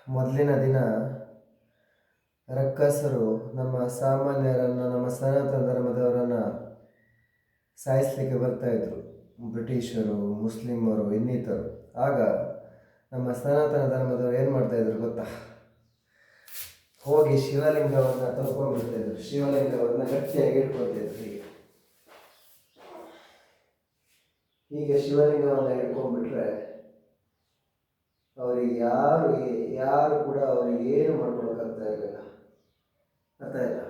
ಮೊದಲಿನ ದಿನ ರಕ್ಕಸರು ನಮ್ಮ ಸಾಮಾನ್ಯರನ್ನು, ನಮ್ಮ ಸನಾತನ ಧರ್ಮದವರನ್ನು ಸಾಯಿಸಲಿಕ್ಕೆ ಬರ್ತಾಯಿದ್ರು. ಬ್ರಿಟಿಷರು, ಮುಸ್ಲಿಮರು, ಇನ್ನಿತರು. ಆಗ ನಮ್ಮ ಸನಾತನ ಧರ್ಮದವರು ಏನು ಮಾಡ್ತಾಯಿದ್ರು ಗೊತ್ತಾ? ಹೋಗಿ ಶಿವಲಿಂಗವನ್ನು ತಗೊಂಡ್ಬಿಡ್ತಾಯಿದ್ರು. ಶಿವಲಿಂಗವನ್ನು ಗಟ್ಟಿಯಾಗಿ ಇಟ್ಕೊಳ್ತಿದ್ರು. ಹೀಗೆ ಶಿವಲಿಂಗವನ್ನು ಹಿಡ್ಕೊಂಡ್ಬಿಟ್ರೆ ಅವರಿಗೆ ಯಾರು ಕೂಡ ಅವರಿಗೆ ಏನು ಮಾಡ್ಕೊಳಕ್ಕಾಗ್ತಾ ಇರಲಿಲ್ಲ. ಅರ್ಥ ಆಯ್ತಾ?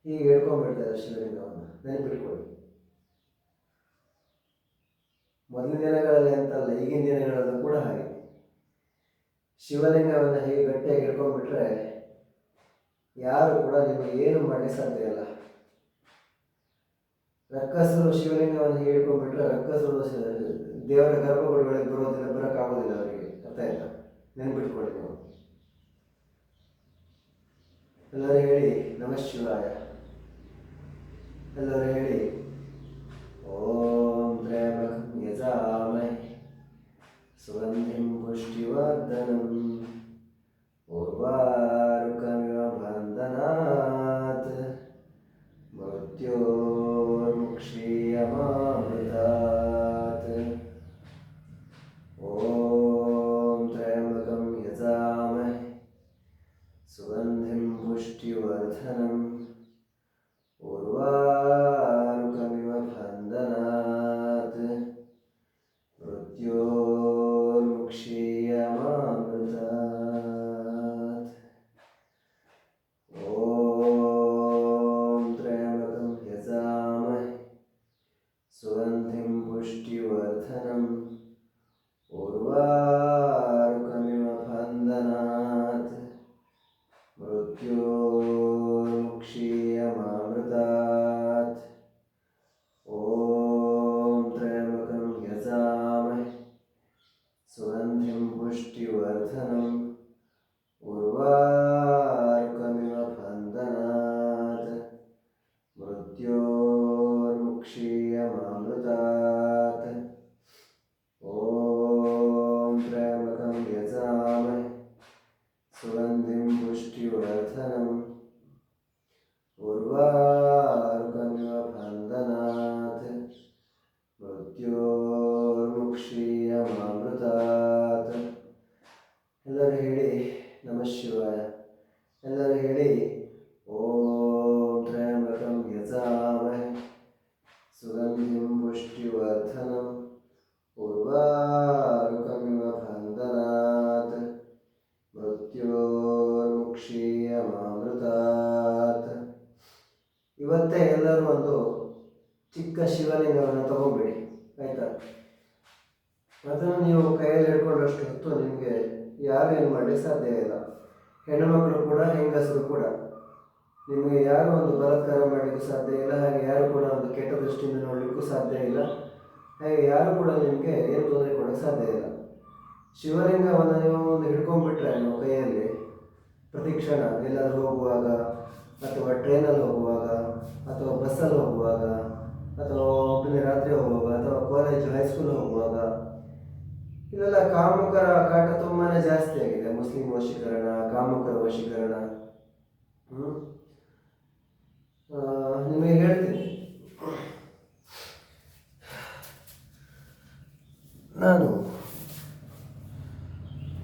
ಹೀಗೆ ಹಿಡ್ಕೊಂಡ್ಬಿಡ್ತಾರೆ ಶಿವಲಿಂಗವನ್ನು. ನೆನಪಿಟ್ಕೊಳ್ಳಿ. ಮೊದಲಿನ ದಿನಗಳಲ್ಲಿ ಅಂತಲ್ಲ, ಈಗಿನ ದಿನಗಳಲ್ಲೂ ಕೂಡ ಹಾಗೆ. ಶಿವಲಿಂಗವನ್ನು ಹೇಗೆ ಗಟ್ಟಿಯಾಗಿ ಹಿಡ್ಕೊಂಡ್ಬಿಟ್ರೆ ಯಾರು ಕೂಡ ನಿಮಗೆ ಏನು ಮಾಡಲಿಕ್ಕೆ ಸಾಧ್ಯ ಇಲ್ಲ. ರಕ್ಕಸರು ಶಿವಲಿಂಗವನ್ನು ಹಿಡ್ಕೊಂಡ್ಬಿಟ್ರೆ ರಕ್ಕಸರು ದೇವರ ಗರ್ಭಗುಡಿಗಳಿಗೆ ಬರೋಕ್ಕಾಗೋದಿಲ್ಲ ಅವರಿಗೆ. ಅರ್ಥ ಆಯ್ತಾ? ನೆನ್ಪಿಟ್ಕೊಳ್ಳಿ ನೀವು. ಎಲ್ಲರೂ ಹೇಳಿ ನಮಃ ಶಿವಾಯ. ಎಲ್ಲರೂ ಹೇಳಿ ಓಂ ತ್ರ್ಯಂಬಕಂ ಯಜಾಮಹೇ ಸುಗಂಧಿಂ ಪುಷ್ಟಿವರ್ಧನಂ ಉರ್ವಾರುಕಮಿವ ಬಂಧನಾತ್ ಮೃತ್ಯೋರ್ಮುಕ್ಷೀಯಮಾಮೃತಾತ್. ಓಂ ತ್ರ್ಯಂಬಕಂ ಯಜಾಮಹೇ ಸುಗಂಧಿಂ ಪುಷ್ಟಿವರ್ಧನಂ ಉರ್ವಾರುಕಮಿವ ಬಂಧನಾತ್ ಮೃತ್ಯೋರ್ಮುಕ್ಷೀಯಮಾಮೃತಾತ್. ಓಂ ತ್ರ್ಯಂಬಕಂ ಯಜಾಮಹೇ ಸುಗಂಧಿಂ ಪುಷ್ಟಿವರ್ಧನಂ ಉರ್ವಾರುಕಮಿವ ಬಂಧನಾತ್ ಮೃತ್ಯೋರ್ಮುಕ್ಷೀಯಮಾಮೃತಾತ್. ಓಂ ತ್ರ್ಯಂಬಕಂ ಯಜಾಮಹೇ ಸುಗಂಧಿಂ ಪುಷ್ಟಿವರ್ಧನಂ ಉರ್ವಾರುಕಮಿವ ಬಂಧನಾತ್ ಮೃತ್ಯೋರ್ಮುಕ್ಷೀಯಮಾಮೃತಾತ್. ಓಂ ತ್ರ್ಯಂಬಕಂ ಯಜಾಮಹೇ ಸುಗಂಧಿಂ ಪುಷ್ಟಿವರ್ಧನಂ ಉರ್ವಾರುಕಮಿವ ಬಂಧನಾತ್ ಮೃತ್ಯೋರ್ಮುಕ್ಷೀಯಮಾಮೃತಾತ್. ಎಲ್ಲರೂ ಹೇಳಿ ನಮಃ ಶಿವಾಯ. ಎಲ್ಲರೂ ಹೇಳಿ ಓಂ ತ್ರ್ಯಂಬಕಂ ಯಜಾಮಹೇ ಸುಗಂಧಿಂ ಪುಷ್ಟಿವರ್ಧನಂ ಉರ್ವಾರುಕಮಿವ ಬಂಧನಾತ್ ಮೃತ್ಯೋರ್ಮುಕ್ಷೀಯಮಾಮೃತಾತ್. ಇವತ್ತೇ ಎಲ್ಲರೂ ಒಂದು ಚಿಕ್ಕ ಶಿವಲಿಂಗವನ್ನು ತಗೊಂಡ್ಬಿಡಿ, ಆಯ್ತಾ? ಅದನ್ನು ನೀವು ಕೈಯಲ್ಲಿ ಹಿಡ್ಕೊಂಡಷ್ಟು ಹೊತ್ತು ನಿಮಗೆ ಯಾರು ಏನು ಮಾಡಲಿಕ್ಕೆ ಸಾಧ್ಯ ಇಲ್ಲ. ಹೆಣ್ಣುಮಕ್ಕಳು ಕೂಡ, ಹೆಂಗಸರು ಕೂಡ. ನಿಮಗೆ ಯಾರು ಒಂದು ಬಲಾತ್ಕಾರ ಮಾಡಲಿಕ್ಕೂ ಸಾಧ್ಯ ಇಲ್ಲ. ಹಾಗೆ ಯಾರು ಕೂಡ ಒಂದು ಕೆಟ್ಟ ದೃಷ್ಟಿಯಿಂದ ನೋಡಲಿಕ್ಕೂ ಸಾಧ್ಯ ಇಲ್ಲ. ಹಾಗೆ ಯಾರು ಕೂಡ ನಿಮಗೆ ಏನು ತೊಂದರೆ ಕೊಡೋಕ್ಕೆ ಸಾಧ್ಯ ಇಲ್ಲ. ಶಿವಲಿಂಗವನ್ನು ನೀವು ಒಂದು ಹಿಡ್ಕೊಂಡ್ಬಿಟ್ರೆ ನೀವು ಕೈಯಲ್ಲಿ ಪ್ರತಿಕ್ಷಣ ಎಲ್ಲಾದರೂ ಹೋಗುವಾಗ, ಅಥವಾ ಟ್ರೈನಲ್ಲಿ ಹೋಗುವಾಗ, ಅಥವಾ ಬಸ್ಸಲ್ಲಿ ಹೋಗುವಾಗ, ಅಥವಾ ಒಬ್ಬನೇ ರಾತ್ರಿ ಹೋಗುವಾಗ, ಅಥವಾ ಕಾಲೇಜು ಹೈಸ್ಕೂಲ್ ಹೋಗುವಾಗ, ಇದೆಲ್ಲ ಕಾಮುಕರ ಕಾಟ ತುಂಬಾ ಜಾಸ್ತಿ ಆಗಿದೆ. ಮುಸ್ಲಿಂ ವಶೀಕರಣ, ಕಾಮುಕರ ವಶೀಕರಣ. ನಿಮಗೆ ಹೇಳ್ತೀನಿ, ನಾನು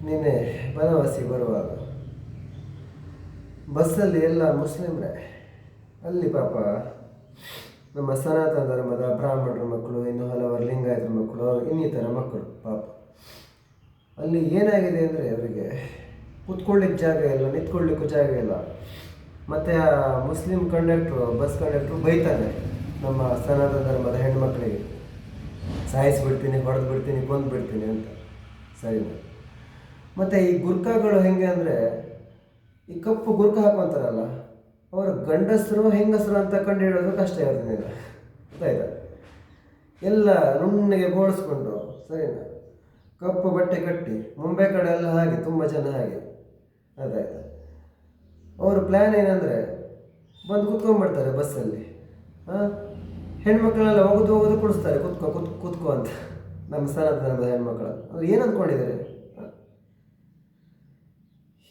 ನಿನ್ನೆ ಬನವಾಸಿ ಬರುವಾಗ ಬಸ್ಸಲ್ಲಿ ಎಲ್ಲ ಮುಸ್ಲಿಮ್ರೆ. ಅಲ್ಲಿ ಪಾಪ ನಮ್ಮ ಸನಾತನ ಧರ್ಮದ ಬ್ರಾಹ್ಮಣರ ಮಕ್ಕಳು, ಇನ್ನು ಹಲವಾರು ಲಿಂಗಾಯತರ ಮಕ್ಕಳು, ಇನ್ನಿತರ ಮಕ್ಕಳು. ಪಾಪ ಅಲ್ಲಿ ಏನಾಗಿದೆ ಅಂದರೆ ಅವರಿಗೆ ಕೂತ್ಕೊಳ್ಳಿಕ್ಕೆ ಜಾಗ ಇಲ್ಲ, ನಿಂತ್ಕೊಳ್ಳಿಕ್ಕೂ ಜಾಗ ಇಲ್ಲ. ಮತ್ತು ಆ ಮುಸ್ಲಿಂ ಕಂಡಕ್ಟ್ರು, ಬಸ್ ಕಂಡಕ್ಟ್ರು ಬೈತಾನೆ ನಮ್ಮ ಸನಾತನ ಧರ್ಮದ ಹೆಣ್ಮಕ್ಳಿಗೆ, ಸಾಯಿಸಿಬಿಡ್ತೀನಿ, ಹೊಡೆದು ಬಿಡ್ತೀನಿ, ಕೊಂದು ಬಿಡ್ತೀನಿ ಅಂತ. ಸರಿ. ಮತ್ತು ಈ ಗುರ್ಕಾಗಳು ಹೆಂಗೆ ಅಂದರೆ, ಈ ಕಪ್ಪು ಗುರ್ಕ ಹಾಕೊಂತಾರಲ್ಲ, ಅವರು ಗಂಡಸರು ಹೆಂಗಸರು ಅಂತ ಕಂಡು ಹಿಡೋದು ಕಷ್ಟ ಇರೋದಿಲ್ಲ. ಗೊತ್ತಾಯ್ತಾ? ಎಲ್ಲ ನುಣ್ಣಗೆ ಬೋಳಿಸ್ಕೊಂಡು, ಸರಿನಾ, ಕಪ್ಪು ಬಟ್ಟೆ ಕಟ್ಟಿ, ಮುಂಬೈ ಕಡೆ ಎಲ್ಲ ಹಾಗೆ ತುಂಬ ಜನ ಹಾಗೆ. ಅದಾಯ್ತಾ? ಅವ್ರ ಪ್ಲ್ಯಾನ್ ಏನಂದರೆ ಬಂದು ಕುತ್ಕೊಂಡ್ಬಿಡ್ತಾರೆ ಬಸ್ಸಲ್ಲಿ. ಹೆಣ್ಮಕ್ಳೆಲ್ಲ ಹೋಗೋದು ಕುಡಿಸ್ತಾರೆ, ಕುತ್ಕೋ ಅಂತ. ನಮ್ಮ ಸನಾತನದ ಹೆಣ್ಮಕ್ಳು ಅವ್ರು ಏನು ಅಂದ್ಕೊಂಡಿದ್ದಾರೆ?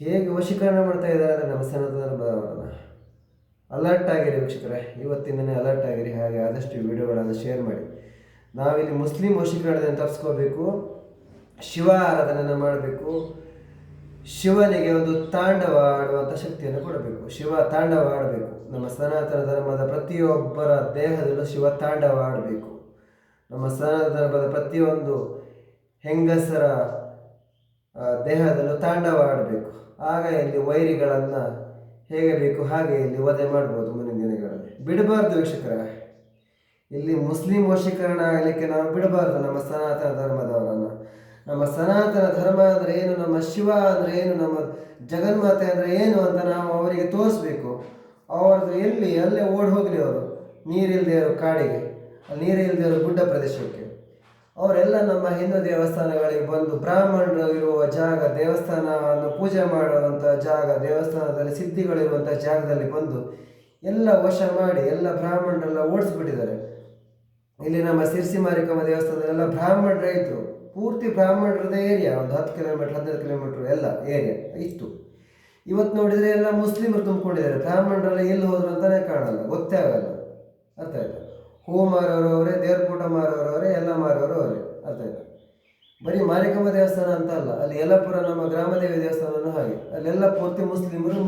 ಹೇಗೆ ವಶೀಕರಣ ಮಾಡ್ತಾ ಇದ್ದಾರೆ ಅಂದರೆ ನಮ್ಮ ಸನಾತನ ಧರ್ಮದವರನ್ನು. ಅಲರ್ಟ್ ಆಗಿರಿ ವೀಕ್ಷಕರೇ, ಇವತ್ತಿಂದನೇ ಅಲರ್ಟ್ ಆಗಿರಿ. ಹಾಗೆ ಆದಷ್ಟು ವಿಡಿಯೋಗಳನ್ನು ಶೇರ್ ಮಾಡಿ. ನಾವಿಲ್ಲಿ ಮುಸ್ಲಿಂ ವಶೀಕರಣದಿಂದ ತಪ್ಪಿಸ್ಕೋಬೇಕು, ಶಿವ ಆರಾಧನೆಯನ್ನು ಮಾಡಬೇಕು, ಶಿವನಿಗೆ ಒಂದು ತಾಂಡವ ಆಡುವಂಥ ಶಕ್ತಿಯನ್ನು ಕೊಡಬೇಕು. ಶಿವ ತಾಂಡವ ಆಡಬೇಕು. ನಮ್ಮ ಸನಾತನ ಧರ್ಮದ ಪ್ರತಿಯೊಬ್ಬರ ದೇಹದಲ್ಲೂ ಶಿವ ತಾಂಡವ ಆಡಬೇಕು. ನಮ್ಮ ಸನಾತನ ಧರ್ಮದ ಪ್ರತಿಯೊಂದು ಹೆಂಗಸರ ದೇಹದಲ್ಲೂ ತಾಂಡವ ಆಡಬೇಕು. ಆಗ ಇಲ್ಲಿ ವೈರಿಗಳನ್ನು ಹೇಗೆ ಬೇಕು ಹಾಗೆ ಇಲ್ಲಿ ವಧೆ ಮಾಡ್ಬೋದು ಮುಂದಿನ ದಿನಗಳಲ್ಲಿ. ಬಿಡಬಾರ್ದು ವೀಕ್ಷಕರ, ಇಲ್ಲಿ ಮುಸ್ಲಿಂ ವಶೀಕರಣ ಆಗಲಿಕ್ಕೆ ನಾವು ಬಿಡಬಾರ್ದು ನಮ್ಮ ಸನಾತನ ಧರ್ಮದವರನ್ನು. ನಮ್ಮ ಸನಾತನ ಧರ್ಮ ಅಂದರೆ ಏನು, ನಮ್ಮ ಶಿವ ಅಂದರೆ ಏನು, ನಮ್ಮ ಜಗನ್ಮಾತೆ ಅಂದರೆ ಏನು ಅಂತ ನಾವು ಅವರಿಗೆ ತೋರಿಸ್ಬೇಕು. ಅವ್ರದ್ದು ಎಲ್ಲಿ ಅಲ್ಲೇ ಓಡಿ ಹೋಗಲಿ, ಅವರು ನೀರಿಲ್ಲದೆ ಇರೋ ಕಾಡಿಗೆ, ನೀರಿಲ್ಲದೆ ಇರೋ ಗುಡ್ಡ ಪ್ರದೇಶಕ್ಕೆ. ಅವರೆಲ್ಲ ನಮ್ಮ ಹಿಂದೂ ದೇವಸ್ಥಾನಗಳಿಗೆ ಬಂದು ಬ್ರಾಹ್ಮಣರು ಇರುವ ಜಾಗ, ದೇವಸ್ಥಾನವನ್ನು ಪೂಜೆ ಮಾಡುವಂಥ ಜಾಗ, ದೇವಸ್ಥಾನದಲ್ಲಿ ಸಿದ್ಧಿಗಳಿರುವಂಥ ಜಾಗದಲ್ಲಿ ಬಂದು ಎಲ್ಲ ವಶ ಮಾಡಿ ಎಲ್ಲ ಬ್ರಾಹ್ಮಣರೆಲ್ಲ ಓಡಿಸ್ಬಿಟ್ಟಿದ್ದಾರೆ. ಇಲ್ಲಿ ನಮ್ಮ ಸಿರ್ಸಿ ಮಾರಿಕಮ್ಮ ದೇವಸ್ಥಾನದಲ್ಲೆಲ್ಲ ಬ್ರಾಹ್ಮಣರೇ ಇದ್ದರು, ಪೂರ್ತಿ ಬ್ರಾಹ್ಮಣರದೇ ಏರಿಯಾ, ಒಂದು 10 ಕಿಲೋಮೀಟ್ರ್ 15 ಕಿಲೋಮೀಟ್ರ್ ಎಲ್ಲ ಏರಿಯಾ ಇತ್ತು. ಇವತ್ತು ನೋಡಿದರೆ ಎಲ್ಲ ಮುಸ್ಲಿಮರು ತುಂಬಿಕೊಂಡಿದ್ದಾರೆ. ಬ್ರಾಹ್ಮಣರೆಲ್ಲ ಎಲ್ಲಿ ಹೋದ್ರು ಅಂತಲೇ ಕಾಣಲ್ಲ, ಗೊತ್ತೇ ಆಗಲ್ಲ. ಅರ್ಥ ಆಯ್ತಾ? ಹೂ ಮಾರೋರು ಅವರೇ, ದೇವ್ರ ಫೋಟೋ ಮಾರೋರು ಅವರೇ, ಎಲ್ಲ ಮಾರೋರು ಅವರೇ. ಅರ್ಥ ಆಯ್ತಾ? ಬರೀ ಮಾರಿಕಮ್ಮ ದೇವಸ್ಥಾನ ಅಂತ ಅಲ್ಲ, ಅಲ್ಲಿ ಯಲ್ಲಾಪುರ ನಮ್ಮ ಗ್ರಾಮದೇವಿ ದೇವಸ್ಥಾನನೂ ಹಾಗೆ, ಅಲ್ಲೆಲ್ಲ ಪೂರ್ತಿ ಮುಸ್ಲಿಮರು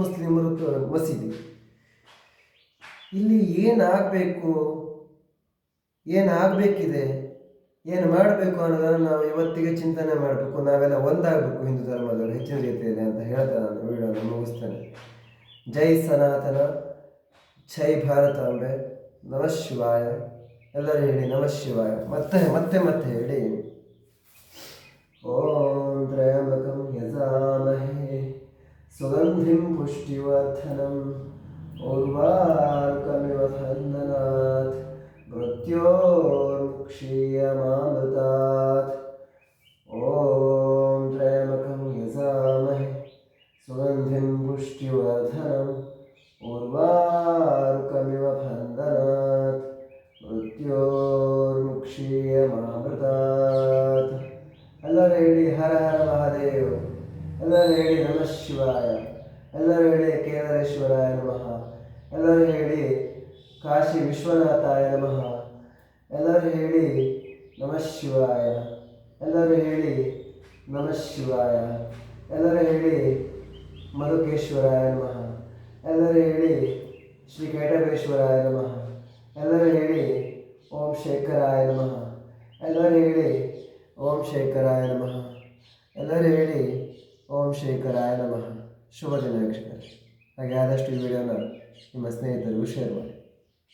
ಮಸೀದಿ. ಇಲ್ಲಿ ಏನಾಗಬೇಕಿದೆ, ಏನು ಮಾಡಬೇಕು ಅನ್ನೋದನ್ನು ನಾವು ಇವತ್ತಿಗೆ ಚಿಂತನೆ ಮಾಡಬೇಕು. ನಾವೆಲ್ಲ ಒಂದಾಗಬೇಕು ಹಿಂದೂ ಧರ್ಮದವರು ಹೆಚ್ಚಿನ ರೀತಿಯಲ್ಲಿ ಅಂತ ಹೇಳ್ತಾ ನಾನು ವಿಡಿಯೋನ ಮುಗಿಸ್ತೇನೆ. ಜೈ ಸನಾತನ, ಜೈ ಭಾರತಾಂಬೆ, ನಮಃ ಶಿವಾಯ. ಎಲ್ಲರೂ ಹೇಳಿ ನಮಃ ಶಿವಾಯ. ಮತ್ತೆ ಹೇಳಿ. ಓಂ ತ್ರಯಂಬಕಂ ಯಜಾಮಹೇ ಸುಗಂಧಿಂ ಪುಷ್ಟಿವರ್ಧನಂ ಉರ್ವಾರುಕಮಿವ ಬಂಧನಾತ್ ಮೃತ್ಯೋರ್ಮುಕ್ಷೀಯಮಾಮೃತಾತ್. ಓಂ ತ್ರಯಂಬಕಂ ಯಜಾಮಹೇ ಸುಗಂಧಿಂ ಪುಷ್ಟಿವರ್ಧನಂ ಉರ್ವಾರುಕಮಿವ ಬಂಧನಾತ್ ಮೃತ್ಯೋರ್ಮುಕ್ಷೀಯಮಾಮೃತಾತ್. ಎಲ್ಲರೂ ಹೇಳಿ ಹರ ಹರ ಮಹಾದೇವ್. ಎಲ್ಲರೂ ಹೇಳಿ ನಮಃ ಶಿವಾಯ. ಎಲ್ಲರೂ ಹೇಳಿ ಕೇದಾರೇಶ್ವರಾಯ ನಮಃ. ಎಲ್ಲರೂ ಹೇಳಿ ಕಾಶಿ ವಿಶ್ವನಾಥಾಯ ನಮಃ. ಎಲ್ಲರೂ ಹೇಳಿ ನಮಃ ಶಿವಾಯ. ಎಲ್ಲರೂ ಹೇಳಿ ನಮಃ ಶಿವಾಯ. ಎಲ್ಲರೂ ಹೇಳಿ ಮಧುಕೇಶ್ವರಾಯ ನಮಃ. ಎಲ್ಲರೂ ಹೇಳಿ ಶ್ರೀ ಕೈಟಬೇಶ್ವರಾಯ ನಮಃ. ಎಲ್ಲರೂ ಹೇಳಿ ಓಂ ಶೇಖರಾಯ ನಮಃ. ಎಲ್ಲರೂ ಹೇಳಿ ಓಂ ಶೇಖರಾಯ ನಮಃ. ಎಲ್ಲರೂ ಹೇಳಿ ಓಂ ಶೇಖರಾಯ ನಮಃ. ಶುಭ ದಿನ ವೀಕ್ಷಕರೇ. ಹಾಗೆ ಆದಷ್ಟು ಈ ವಿಡಿಯೋನ ನಿಮ್ಮ ಸ್ನೇಹಿತರಿಗೂ ಶೇರ್ ಮಾಡಿ.